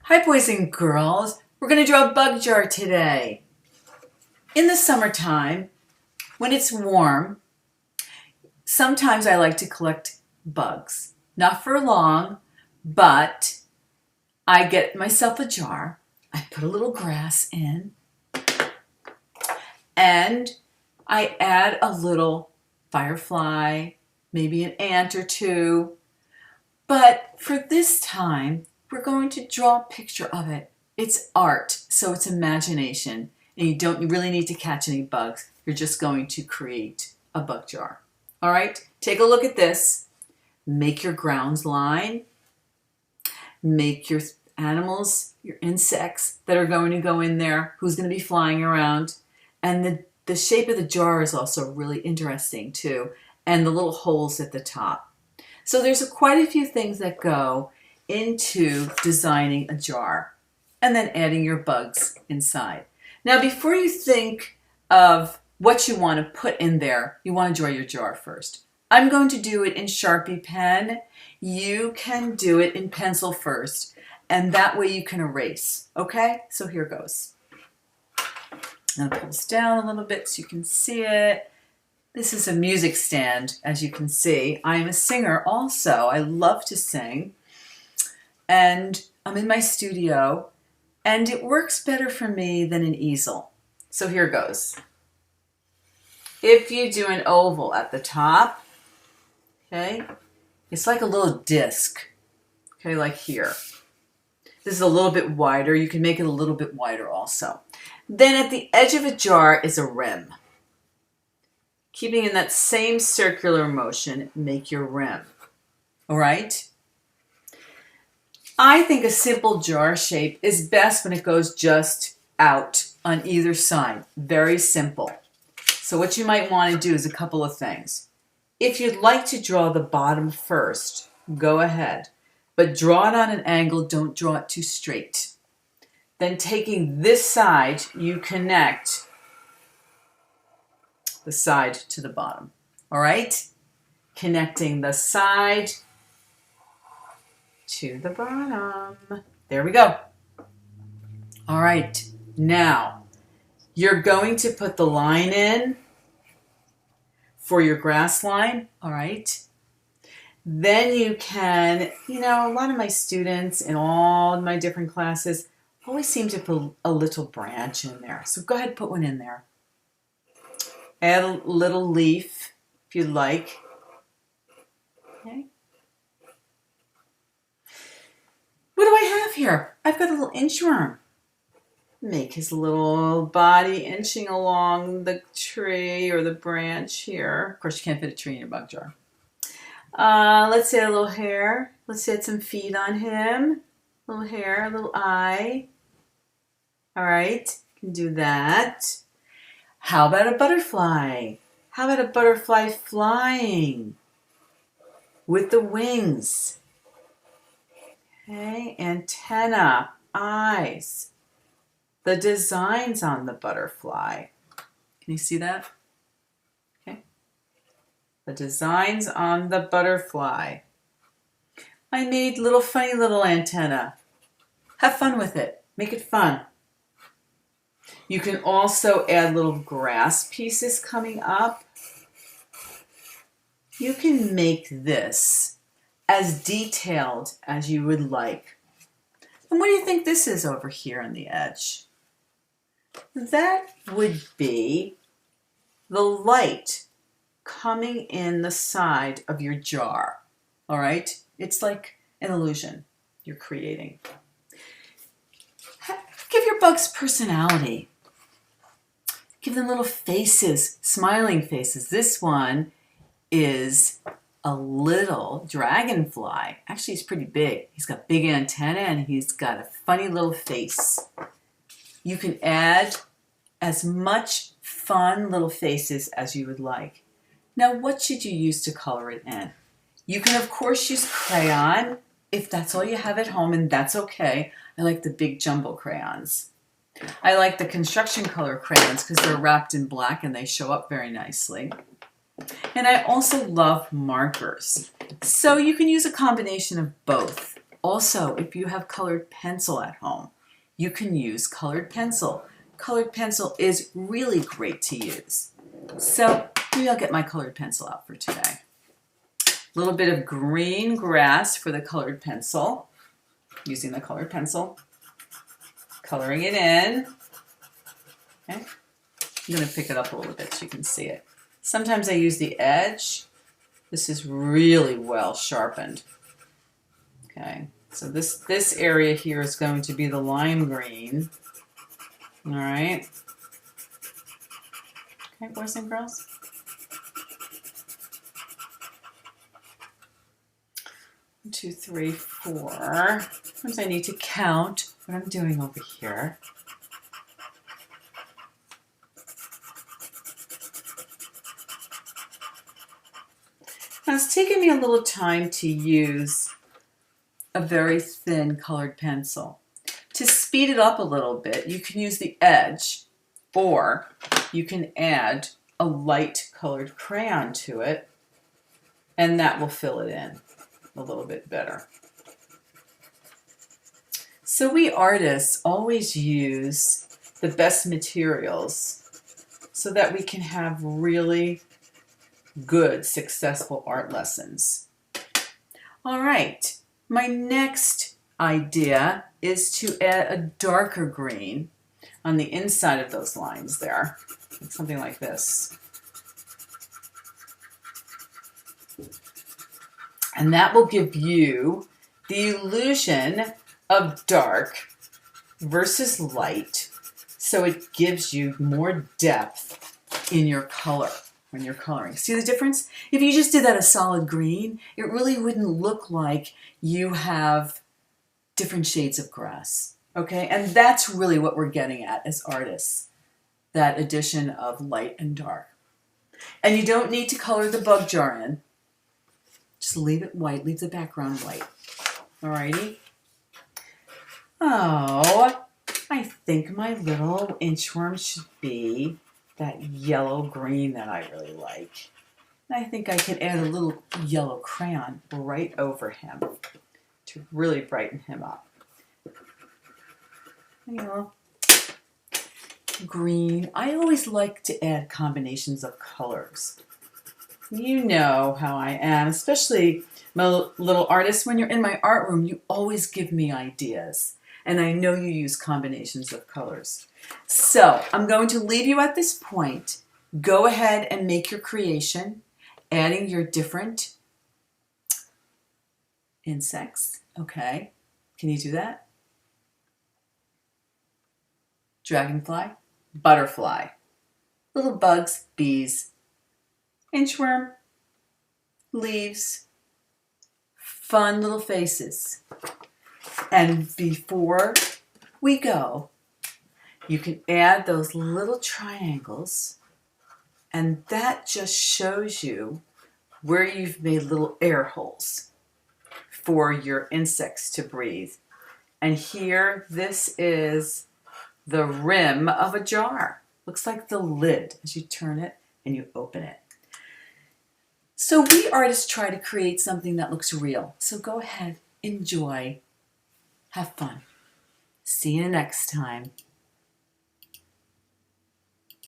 Hi boys and girls, we're going to draw a bug jar today. In the summertime, when it's warm, sometimes I like to collect bugs. Not for long, but I get myself a jar, I put a little grass in, and I add a little firefly, maybe an ant or two. But for this time, we're going to draw a picture of it. It's art, so it's imagination. And you really need to catch any bugs. You're just going to create a bug jar. All right, take a look at this. Make your grounds line. Make your animals, your insects that are going to go in there, who's going to be flying around. And the shape of the jar is also really interesting too. And the little holes at the top. So there's quite a few things that go into designing a jar and then adding your bugs inside. Now, before you think of what you want to put in there, you want to draw your jar first. I'm going to do it in Sharpie pen. You can do it in pencil first, and that way you can erase. Okay, so here goes. I'm going to pull this down a little bit so you can see it. This is a music stand, as you can see. I am a singer also. I love to sing. And I'm in my studio, and it works better for me than an easel. So here goes. If you do an oval at the top, okay, it's like a little disc, okay, like here. This is a little bit wider. You can make it a little bit wider also. Then at the edge of a jar is a rim. Keeping in that same circular motion, make your rim. All right? I think a simple jar shape is best when it goes just out on either side. Very simple. So what you might want to do is a couple of things. If you'd like to draw the bottom first, go ahead. But draw it on an angle, don't draw it too straight. Then taking this side, you connect the side to the bottom. All right? Connecting the side to the bottom. There we go. All right. Now, you're going to put the line in for your grass line. All right? Then you can, a lot of my students in all my different classes always seem to put a little branch in there. So go ahead and put one in there. Add a little leaf if you'd like. Okay. What do I have here? I've got a little inchworm. Make his little body inching along the tree or the branch here. Of course, you can't fit a tree in your bug jar. Let's add a little hair. Let's add some feet on him. A little hair, a little eye. All right, can do that. How about a butterfly? How about a butterfly flying with the wings? Okay, antenna, eyes. The designs on the butterfly. Can you see that? Okay. The designs on the butterfly. I made funny little antenna. Have fun with it. Make it fun. You can also add little grass pieces coming up. You can make this as detailed as you would like. And what do you think this is over here on the edge? That would be the light coming in the side of your jar. All right? It's like an illusion you're creating. Give your bugs personality. Give them little faces, smiling faces. This one is a little dragonfly. Actually, he's pretty big. He's got big antennae and he's got a funny little face. You can add as much fun little faces as you would like. Now, what should you use to color it in? You can, of course, use crayon if that's all you have at home, and that's okay. I like the big jumbo crayons. I like the construction color crayons because they're wrapped in black and they show up very nicely. And I also love markers. So you can use a combination of both. Also, if you have colored pencil at home, you can use colored pencil. Colored pencil is really great to use. So maybe I'll get my colored pencil out for today. A little bit of green grass for the colored pencil. Using the colored pencil, coloring it in. Okay. I'm going to pick it up a little bit so you can see it. Sometimes I use the edge. This is really well sharpened. Okay, so this area here is going to be the lime green. All right. Okay, boys and girls. 1, 2, 3, 4. Sometimes I need to count what I'm doing over here. Now it's taken me a little time to use a very thin colored pencil. To speed it up a little bit, you can use the edge, or you can add a light colored crayon to it, and that will fill it in a little bit better. So we artists always use the best materials so that we can have really good, successful art lessons. All right, my next idea is to add a darker green on the inside of those lines there, something like this. And that will give you the illusion of dark versus light, so it gives you more depth in your color when you're coloring. See the difference? If you just did that a solid green, it really wouldn't look like you have different shades of grass. Okay, and that's really what we're getting at as artists, that addition of light and dark. And you don't need to color the bug jar in. Just leave it white, leave the background white. Alrighty. Oh, I think my little inchworm should be that yellow-green that I really like. And I think I can add a little yellow crayon right over him to really brighten him up. You know, green. I always like to add combinations of colors. You know how I am, especially my little artist. When you're in my art room, you always give me ideas. And I know you use combinations of colors. So I'm going to leave you at this point. Go ahead and make your creation, adding your different insects. Okay, can you do that? Dragonfly, butterfly, little bugs, bees, inchworm, leaves, fun little faces. And before we go, you can add those little triangles, and that just shows you where you've made little air holes for your insects to breathe. And here, this is the rim of a jar. Looks like the lid as you turn it and you open it. So we artists try to create something that looks real. So go ahead, enjoy, have fun. See you next time.